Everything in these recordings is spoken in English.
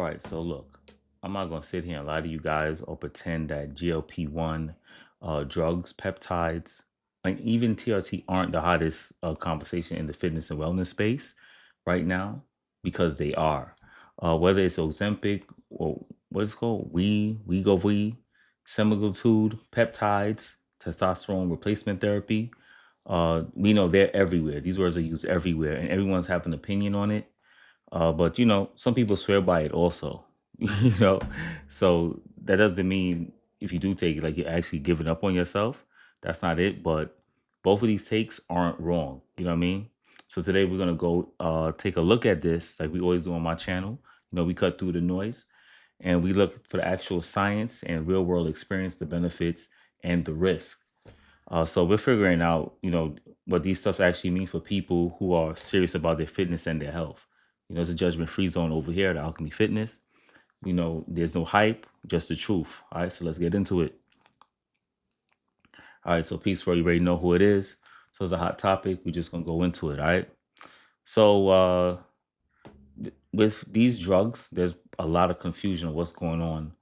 All right, so look, I'm not gonna sit here and lie to you guys or pretend that GLP-1 drugs, peptides, like even TRT aren't the hottest conversation in the fitness and wellness space right now because they are. Whether it's Ozempic or what's it called, Wegovy, semaglutide, peptides, testosterone replacement therapy. We know they're everywhere. These words are used everywhere, and everyone's have an opinion on it. But some people swear by it also. you know, so that doesn't mean if you do take it, like you're actually giving up on yourself. That's not it. But both of these takes aren't wrong. You know what I mean? So today we're gonna go take a look at this, like we always do on my channel. We cut through the noise and we look for the actual science and real world experience, the benefits and the risk. So we're figuring out, what these stuff actually mean for people who are serious about their fitness and their health. It's a judgment-free zone over here at Alchemy Fitness. There's no hype, just the truth. All right, so let's get into it. All right, so peace for you already know who it is. So it's a hot topic. We're just gonna go into it. All right. So with these drugs, there's a lot of confusion of what's going on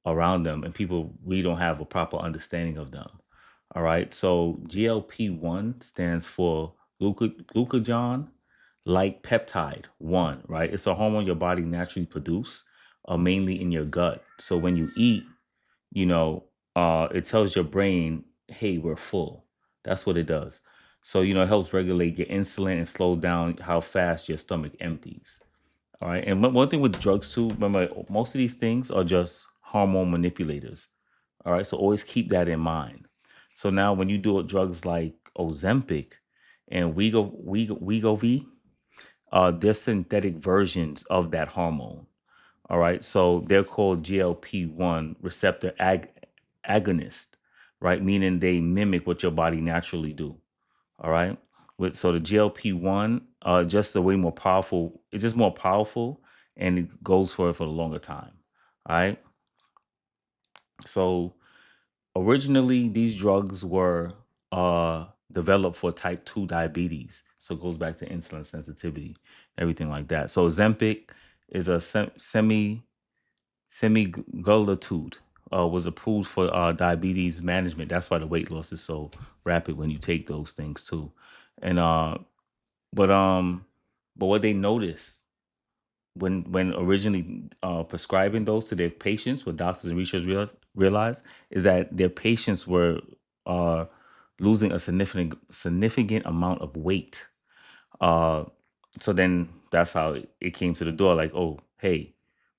around them, and people really don't have a proper understanding of them. All right. So GLP-1 stands for glucagon like peptide 1, right? It's a hormone your body naturally produces, mainly in your gut. So when you eat, it tells your brain, hey, we're full. That's what it does. So, it helps regulate your insulin and slow down how fast your stomach empties. All right. And one thing with drugs too, remember, most of these things are just hormone manipulators. All right. So always keep that in mind. So now when you do drugs like Ozempic and Wegovy, they're synthetic versions of that hormone. All right. So they're called GLP-1 receptor agonist, right? Meaning they mimic what your body naturally do. All right. So the GLP-1, just a way more powerful. It's just more powerful and it goes for it for a longer time. All right. So originally these drugs were developed for type 2 diabetes. So it goes back to insulin sensitivity, everything like that. So Ozempic is a semaglutide, was approved for diabetes management. That's why the weight loss is so rapid when you take those things too. And but um but what they noticed when originally prescribing those to their patients, what doctors and researchers realized is that their patients were uh, losing a significant amount of weight. Uh, so then that's how it came to the door. Like, oh, hey,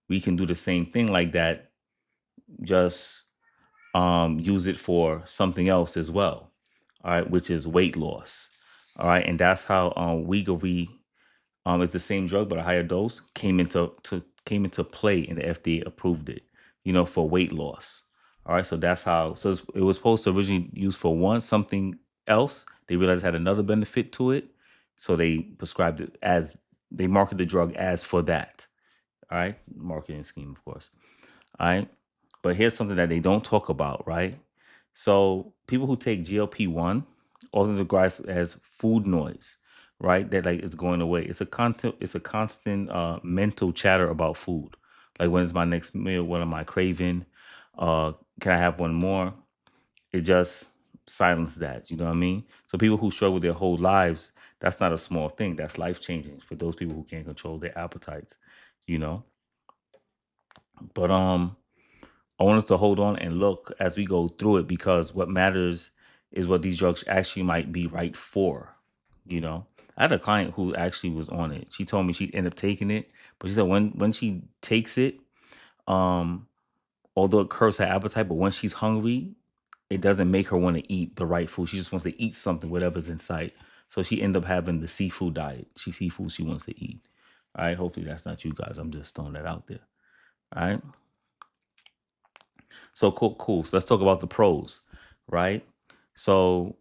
we can do the same thing like that. Just use it for something else as well. All right, which is weight loss. All right, and that's how Wegovy, it's the same drug but a higher dose, came into play, and the FDA approved it, for weight loss. All right, so that's how. So it was supposed to originally use for something else. They realized it had another benefit to it, so they prescribed it as they market the drug as for that. All right, marketing scheme, of course. All right, but here's something that they don't talk about, right? So people who take GLP-1 often described as food noise, right? That like is going away. It's a constant mental chatter about food. Like, when is my next meal? What am I craving? Can I have one more? It just silences that. You know what I mean? So people who struggle their whole lives, that's not a small thing. That's life changing for those people who can't control their appetites. You know, but I want us to hold on and look as we go through it, because what matters is what these drugs actually might be right for. I had a client who actually was on it. She told me she'd end up taking it, but she said when she takes it, um, although it curbs her appetite, but when she's hungry, it doesn't make her want to eat the right food. She just wants to eat something, whatever's in sight. So she ended up having the seafood diet. Seafood she wants to eat. All right. Hopefully that's not you guys. I'm just throwing that out there. All right. So cool. So let's talk about the pros, right? So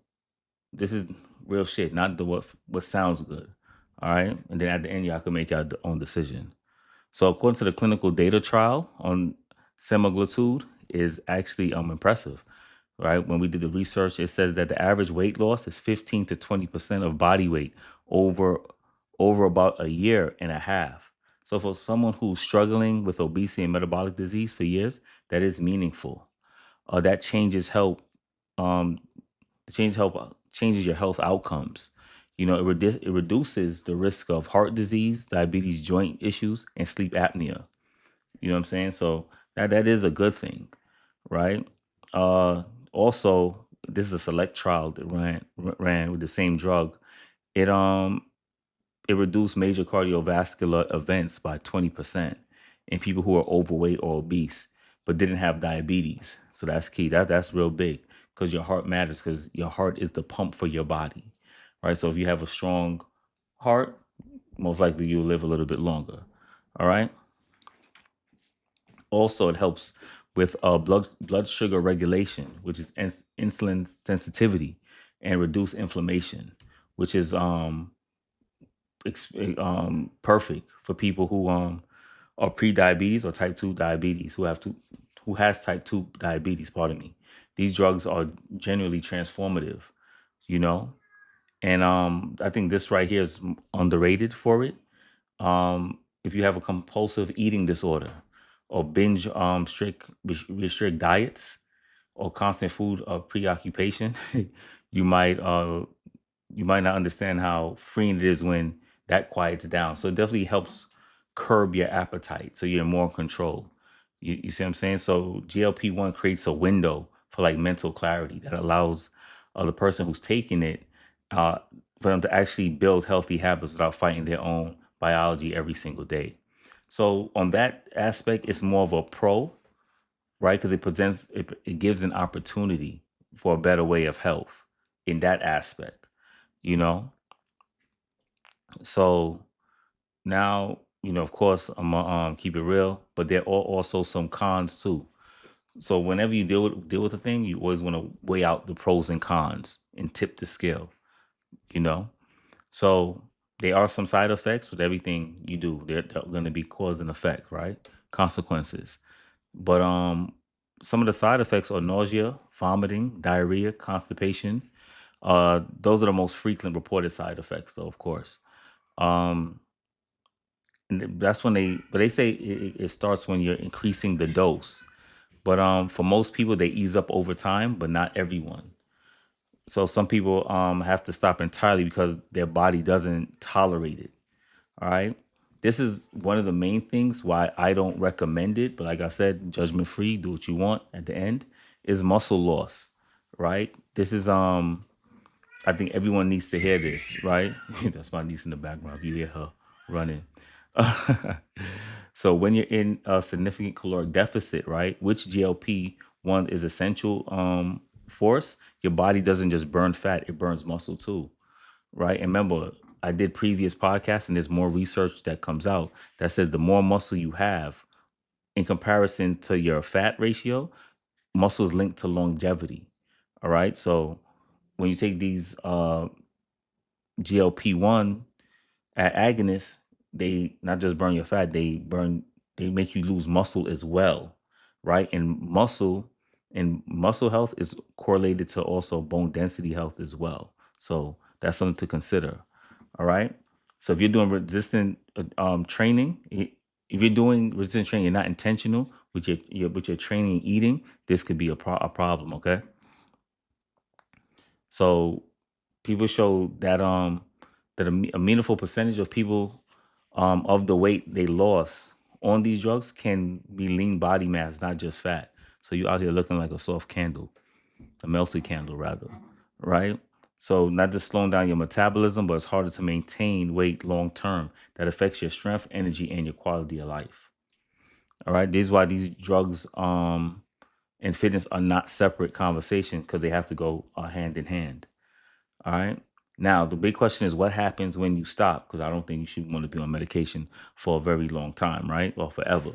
this is real shit, not the what sounds good. All right. And then at the end, y'all can make your own decision. So according to the clinical data trial on semaglutide is actually impressive, right? When we did the research, it says that the average weight loss is 15 to 20% of body weight over about a year and a half. So for someone who's struggling with obesity and metabolic disease for years, that is meaningful. That changes help. Um, changes your health outcomes. It reduces the risk of heart disease, diabetes, joint issues, and sleep apnea. You know what I'm saying? So that is a good thing, right? Uh, Also, this is a select trial that ran with the same drug. It it reduced major cardiovascular events by 20% in people who are overweight or obese, but didn't have diabetes. So that's key. That's real big because your heart matters because your heart is the pump for your body, right? So if you have a strong heart, most likely you'll live a little bit longer. All right. Also, it helps with blood sugar regulation, which is insulin sensitivity, and reduce inflammation, which is perfect for people who are pre-diabetes or type 2 diabetes who has type 2 diabetes, pardon me. These drugs are generally transformative, you know. And I think this right here is underrated for it. If you have a compulsive eating disorder or binge restrict diets or constant food preoccupation, you might you might not understand how freeing it is when that quiets down. So it definitely helps curb your appetite so you're more in control. You see what I'm saying? So GLP-1 creates a window for like mental clarity that allows the person who's taking it uh, for them to actually build healthy habits without fighting their own biology every single day. So on that aspect, it's more of a pro, right? Because it gives an opportunity for a better way of health in that aspect, you know. So now, of course, I'm gonna keep it real, but there are also some cons too. So whenever you deal with a thing, you always want to weigh out the pros and cons and tip the scale, you know. So there are some side effects with everything you do. They're going to be cause and effect, right? Consequences. But some of the side effects are nausea, vomiting, diarrhea, constipation. Those are the most frequent reported side effects, though, of course. Um, and that's when but they say it starts when you're increasing the dose. But for most people, they ease up over time, but not everyone. So some people have to stop entirely because their body doesn't tolerate it. All right. This is one of the main things why I don't recommend it. But like I said, judgment free, do what you want at the end, is muscle loss. Right. This is I think everyone needs to hear this, right? That's my niece in the background. If you hear her running. So when you're in a significant caloric deficit, right, which GLP-1 is essential force, your body doesn't just burn fat, it burns muscle too, right? And remember, I did previous podcasts and there's more research that comes out that says the more muscle you have in comparison to your fat ratio, muscle is linked to longevity. All right. So when you take these GLP-1 agonists, they not just burn your fat, they make you lose muscle as well, right? And muscle health is correlated to also bone density health as well. So that's something to consider. All right. So if you're doing resistant training, if you're doing resistant training, you're not intentional with your training and eating, this could be a problem. Okay. So people show that a meaningful percentage of people of the weight they lost on these drugs can be lean body mass, not just fat. So you out here looking like a soft candle, a melted candle rather, right? So not just slowing down your metabolism, but it's harder to maintain weight long term. That affects your strength, energy, and your quality of life. All right. This is why these drugs and fitness are not separate conversations because they have to go hand in hand. All right. Now, the big question is what happens when you stop? Because I don't think you should want to be on medication for a very long time, right? Or forever,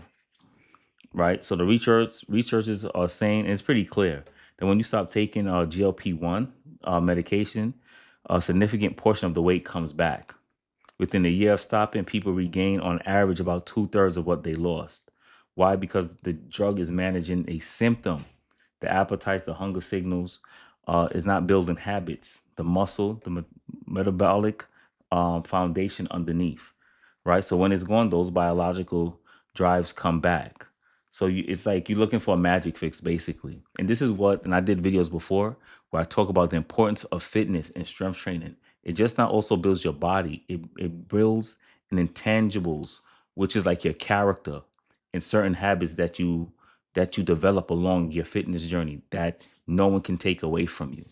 right? So the researchers are saying, and it's pretty clear, that when you stop taking GLP-1 medication, a significant portion of the weight comes back. Within a year of stopping, people regain on average about 2/3 of what they lost. Why? Because the drug is managing a symptom. The appetites, the hunger signals, is not building habits, the muscle, the metabolic foundation underneath. right? So when it's gone, those biological drives come back. So it's like you're looking for a magic fix, basically. And this is what, and I did videos before where I talk about the importance of fitness and strength training. It just not also builds your body; it builds an intangibles, which is like your character and certain habits that you develop along your fitness journey that no one can take away from you.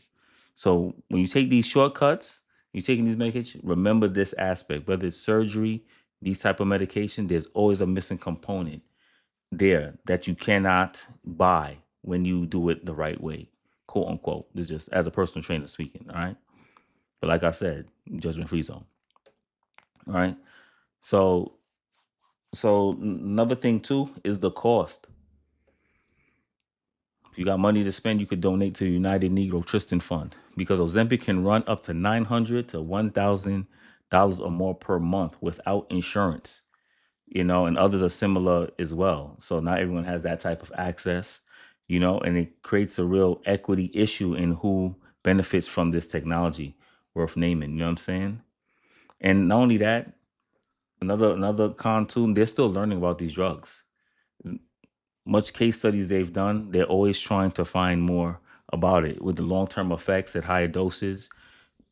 So when you take these shortcuts, you're taking these medications, remember this aspect, whether it's surgery, these type of medication, there's always a missing component there that you cannot buy when you do it the right way, quote unquote. This is just as a personal trainer speaking, all right? But like I said, judgment free zone. All right. So another thing too is the cost. If you got money to spend, you could donate to the United Negro Tristan Fund because Ozempic can run up to $900 to $1,000 or more per month without insurance. And others are similar as well. So not everyone has that type of access, and it creates a real equity issue in who benefits from this technology worth naming. You know what I'm saying? And not only that, another con too, they're still learning about these drugs. Much case studies they've done, they're always trying to find more about it with the long-term effects at higher doses,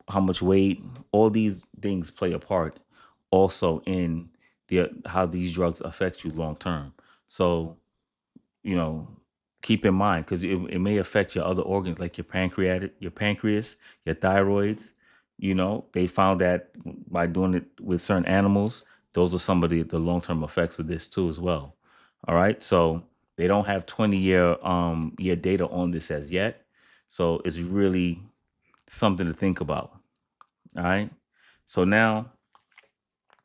how much weight, all these things play a part also in how these drugs affect you long term. So, you know, keep in mind because it may affect your other organs like your pancreas, your thyroids. They found that by doing it with certain animals, those are some of the long-term effects of this too as well. All right. So they don't have 20-year data on this as yet. So it's really something to think about. All right. So now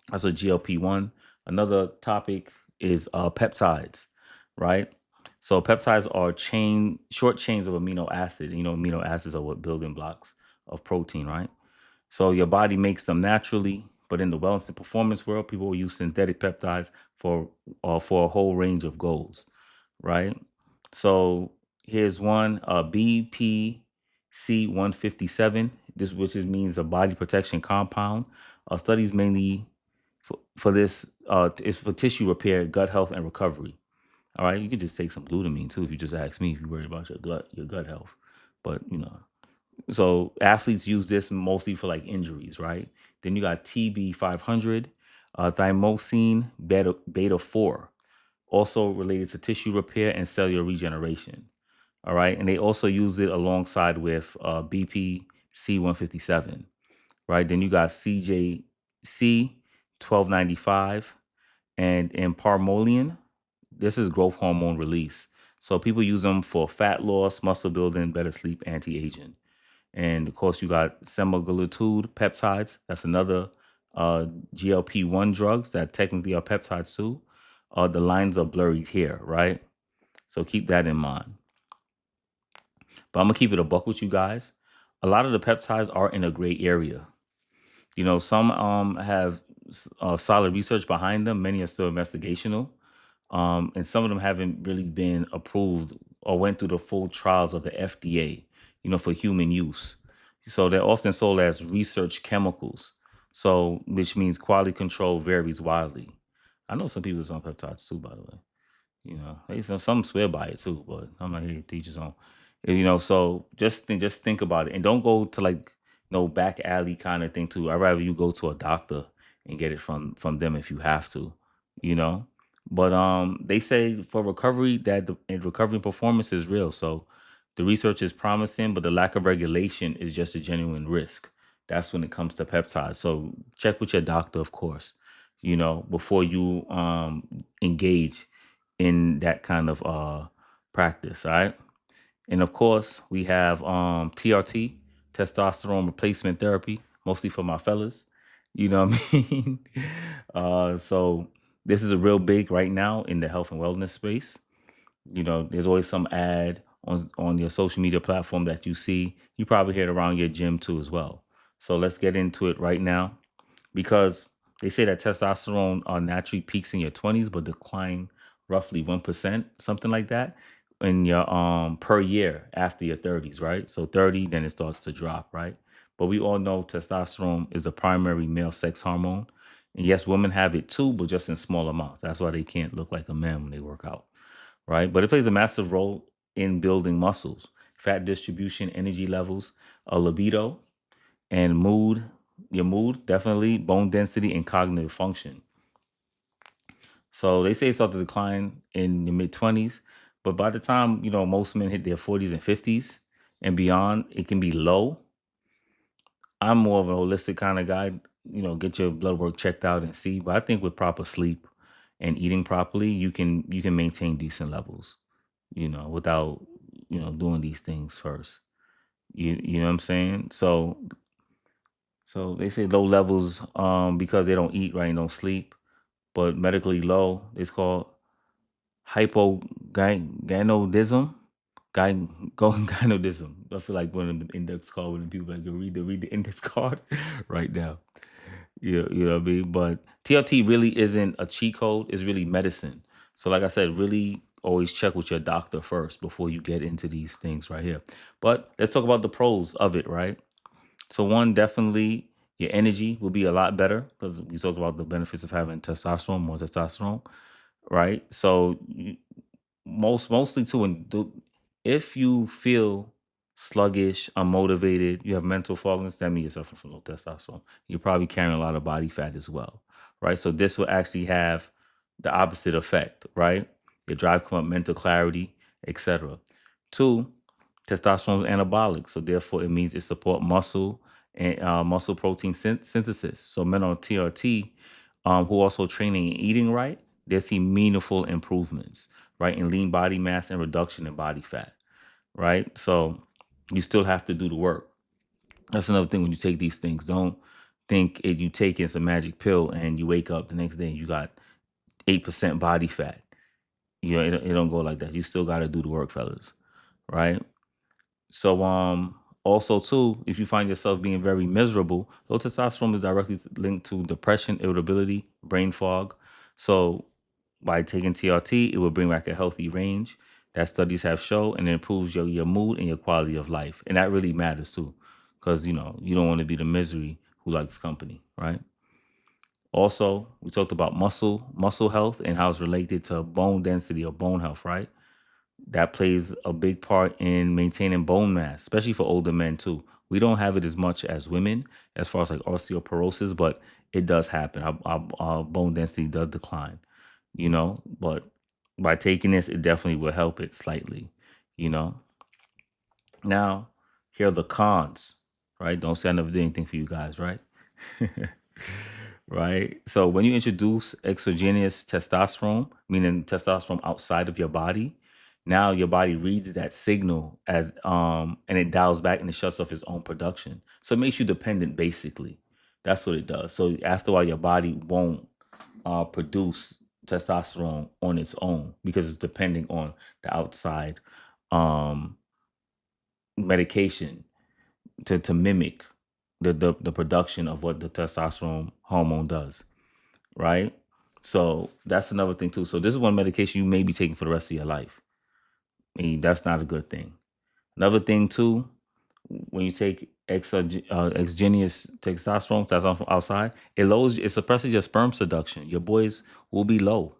that's a GLP-1. Another topic is peptides, right? So peptides are short chains of amino acid. Amino acids are what building blocks of protein, right? So your body makes them naturally, but in the wellness and performance world, people will use synthetic peptides for a whole range of goals, right? So here's one, BPC 157, this which means a body protection compound. Studies mainly for this is for tissue repair, gut health, and recovery. All right, you can just take some glutamine too if you just ask me if you're worried about your gut health. But so athletes use this mostly for like injuries, right? Then you got TB 500, thymosin beta 4, also related to tissue repair and cellular regeneration. All right, and they also use it alongside with BPC 157, right? Then you got CJC 1295 and Parmolian. This is growth hormone release. So people use them for fat loss, muscle building, better sleep, anti-aging. And of course, you got semaglutide peptides. That's another GLP-1 drugs that technically are peptides too. The lines are blurry here, right? So keep that in mind. But I'm gonna keep it a buck with you guys. A lot of the peptides are in a gray area. Some have solid research behind them. Many are still investigational, and some of them haven't really been approved or went through the full trials of the FDA. For human use. So they're often sold as research chemicals. So which means quality control varies wildly. I know some people is on peptides too, by the way. Some swear by it too, but I'm like, hey, teachers on. So just think about it, and don't go to like no back alley kind of thing too. I'd rather you go to a doctor and get it from them if you have to, you know. But they say for recovery that and recovery performance is real. So the research is promising, but the lack of regulation is just a genuine risk. That's when it comes to peptides. So check with your doctor, of course, before you engage in that kind of practice. All right. And of course, we have TRT, testosterone replacement therapy, mostly for my fellas. You know what I mean? So this is a real big right now in the health and wellness space. There's always some ad on your social media platform that you see. You probably hear it around your gym too as well. So let's get into it right now because they say that testosterone naturally peaks in your 20s but decline roughly 1%, something like that, in your per year after your 30s, right? So 30, then it starts to drop, right? But we all know testosterone is the primary male sex hormone, And yes, women have it too, but just in small amounts. That's why they can't look like a man when they work out, right? But it plays a massive role in building muscles, fat distribution, energy levels, a libido, and mood. Your mood, definitely, bone density, and cognitive function. So they say it starts to decline in the mid 20s, but by the time most men hit their 40s and 50s and beyond, it can be low. I'm more of a holistic kind of guy. Get your blood work checked out and see. But I think with proper sleep and eating properly, you can maintain decent levels. Without doing these things first. You know what I'm saying? So they say low levels because they don't eat right and don't sleep, but medically low is called hypogonadism. Guy, gynoidism. I feel like one of the index card when people like read the index card right now. You know what I mean? But TRT really isn't a cheat code, it's really medicine. So like I said, really always check with your doctor first before you get into these things right here. But let's talk about the pros of it, right? So one, definitely your energy will be a lot better because we talked about the benefits of having testosterone, more testosterone, right? So mostly too, if you feel sluggish, unmotivated, you have mental fogginess, that means you're suffering from low testosterone. You're probably carrying a lot of body fat as well, right? So this will actually have the opposite effect, right? Your drive come up, mental clarity, etc. Two, testosterone is anabolic, so therefore it means it support muscle and muscle protein synthesis. So men on TRT who also training and eating right, they see meaningful improvements, right, in lean body mass and reduction in body fat, right? So you still have to do the work. That's another thing when you take these things. Don't think you take it as a magic pill and you wake up the next day and you got 8% body fat. It don't go like that. You still got to do the work, fellas, right? So also too, if you find yourself being very miserable, low testosterone is directly linked to depression, irritability, brain fog. So by taking TRT, it will bring back a healthy range that studies have shown, and it improves your mood and your quality of life. And that really matters too, because you don't want to be the misery who likes company, right? Also, we talked about muscle health and how it's related to bone density or bone health, right? That plays a big part in maintaining bone mass, especially for older men too. We don't have it as much as women as far as like osteoporosis, but it does happen. Our bone density does decline, but by taking this, it definitely will help it slightly, you know. Now, here are the cons, right? Don't say I never did anything for you guys, right? Right? So when you introduce exogenous testosterone, meaning testosterone outside of your body, now your body reads that signal as and it dials back and it shuts off its own production. So it makes you dependent basically. That's what it does. So after a while your body won't produce testosterone on its own because it's depending on the outside um medication to mimic the production of what the testosterone hormone does, right? So that's another thing too. So this is one medication you may be taking for the rest of your life. I mean, that's not a good thing. Another thing too, when you take exogenous testosterone from outside, it suppresses your sperm production. Your boys will be low,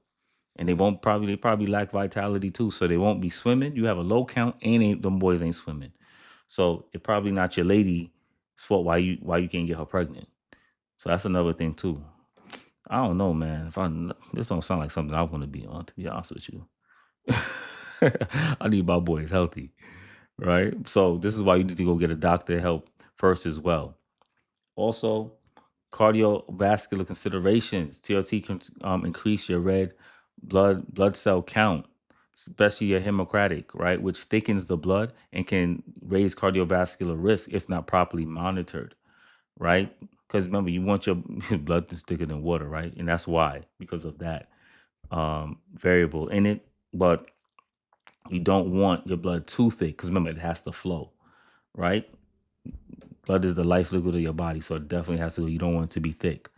and they probably lack vitality too, so they won't be swimming. You have a low count, and them boys ain't swimming. So it probably not your lady's fault why you can't get her pregnant. So that's another thing too. I don't know, man. This don't sound like something I want to be on, to be honest with you. I need my boys healthy, right? So this is why you need to go get a doctor help first as well. Also, cardiovascular considerations. TRT can increase your red blood cell count, especially your hemostatic, right, which thickens the blood and can raise cardiovascular risk if not properly monitored, right? Because remember, you want your blood to thicker than water, right? And that's why, because of that variable in it. But you don't want your blood too thick because remember, it has to flow, right? Blood is the life liquid of your body, so it definitely has to. You don't want it to be thick.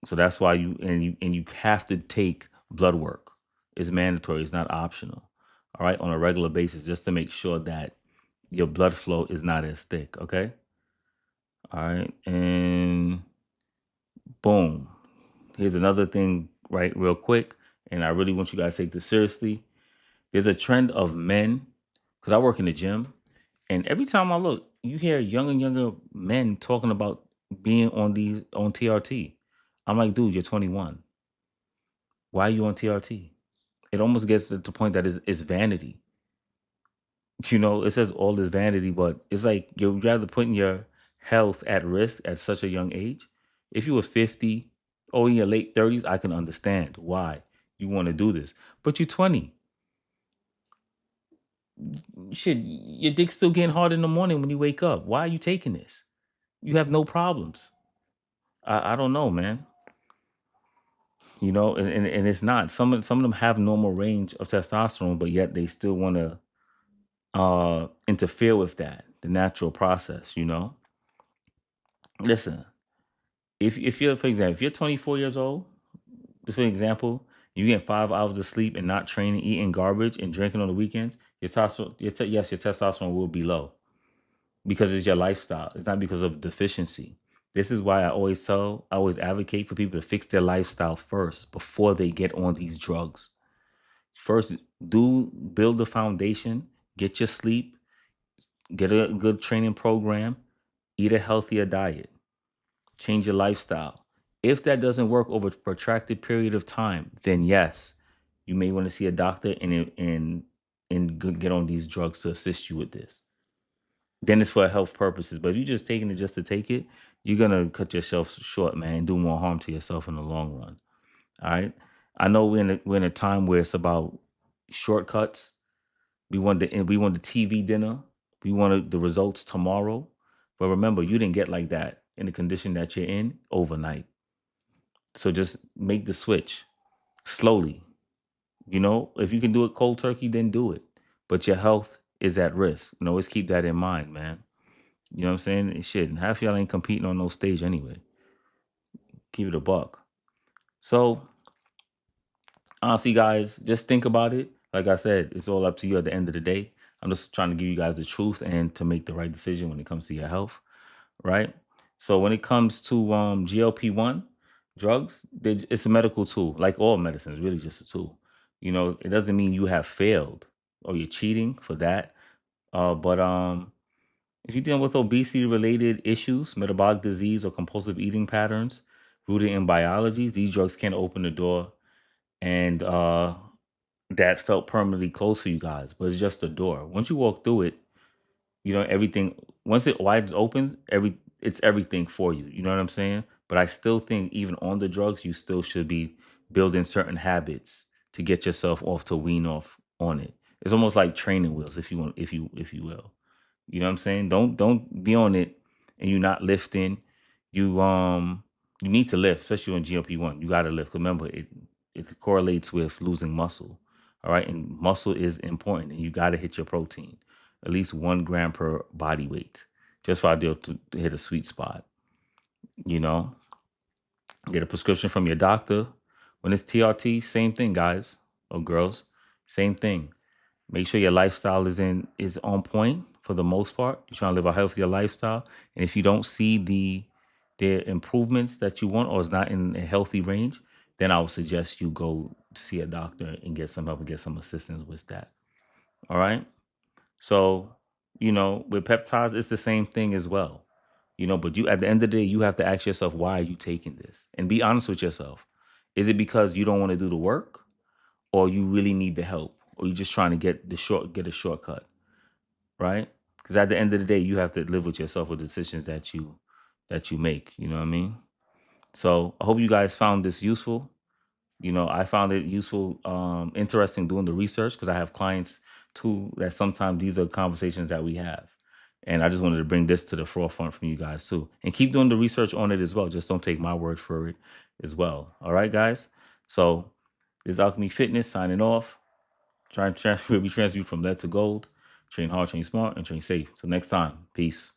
So that's why you have to take blood work. It's mandatory. It's not optional. All right, on a regular basis, just to make sure that your blood flow is not as thick. Okay. All right, and boom. here's another thing, right, real quick, and I really want you guys to take this seriously. There's a trend of men, because I work in the gym, and every time I look, you hear younger and younger men talking about being on TRT. I'm like, dude, you're 21. Why are you on TRT? It almost gets to the point that it's vanity. It says all is vanity, but it's like you're rather putting your health at risk at such a young age. If you were 50 or in your late 30s, I can understand why you want to do this. But you're 20. Shit, your dick's still getting hard in the morning when you wake up. Why are you taking this? You have no problems. I don't know, man. And it's not. Some of them have normal range of testosterone, but yet they still want to interfere with that, the natural process. Listen, if you're, for example, if you're 24 years old, just for example, you get 5 hours of sleep and not training, eating garbage and drinking on the weekends, yes, your testosterone will be low because it's your lifestyle. It's not because of deficiency. This is why I always advocate for people to fix their lifestyle first before they get on these drugs. First, build the foundation, get your sleep, get a good training program, eat a healthier diet, change your lifestyle. If that doesn't work over a protracted period of time, then yes, you may want to see a doctor and get on these drugs to assist you with this. Then it's for health purposes. But if you're just taking it just to take it, you're gonna cut yourself short, man, and do more harm to yourself in the long run. All right. I know we're in a time where it's about shortcuts. We want the TV dinner. We wanted the results tomorrow. But remember, you didn't get like that in the condition that you're in overnight. So just make the switch slowly. If you can do it cold turkey, then do it. But your health is at risk. Always keep that in mind, man. You know what I'm saying? Shit, and half y'all ain't competing on no stage anyway. Keep it a buck. So honestly, guys, just think about it. Like I said, it's all up to you at the end of the day. I'm just trying to give you guys the truth and to make the right decision when it comes to your health, right? So when it comes to GLP-1 drugs, it's a medical tool. Like all medicine, it's really just a tool. It doesn't mean you have failed or you're cheating for that. But if you're dealing with obesity related issues, metabolic disease, or compulsive eating patterns rooted in biology, these drugs can open the door and that felt permanently closed for you guys, but it's just a door. Once you walk through it, everything. Once it wide open, it's everything for you. You know what I'm saying? But I still think even on the drugs, you still should be building certain habits to get yourself off to wean off on it. It's almost like training wheels, if you want, if you will. You know what I'm saying? Don't be on it and you're not lifting. You need to lift, especially on GLP-1. You got to lift. 'Cause remember, it correlates with losing muscle. All right, and muscle is important, and you got to hit your protein at least 1 gram per body weight, just for ideal to hit a sweet spot. You know, get a prescription from your doctor. When it's TRT, same thing, guys or girls, same thing. Make sure your lifestyle is on point for the most part. You're trying to live a healthier lifestyle, and if you don't see the improvements that you want, or it's not in a healthy range, then I would suggest you go see a doctor and get some help and get some assistance with that. All right. So, with peptides, it's the same thing as well. But you at the end of the day, you have to ask yourself, why are you taking this? And be honest with yourself. Is it because you don't want to do the work, or you really need the help, or you're just trying to get a shortcut, right? Because at the end of the day, you have to live with yourself with decisions that you make. You know what I mean? So I hope you guys found this useful. I found it useful, interesting doing the research because I have clients too that sometimes these are conversations that we have. And I just wanted to bring this to the forefront from you guys too. And keep doing the research on it as well. Just don't take my word for it as well. All right, guys? So this is Alchemy Fitness signing off. Trying to transfer from lead to gold. Train hard, train smart, and train safe. Till next time. Peace.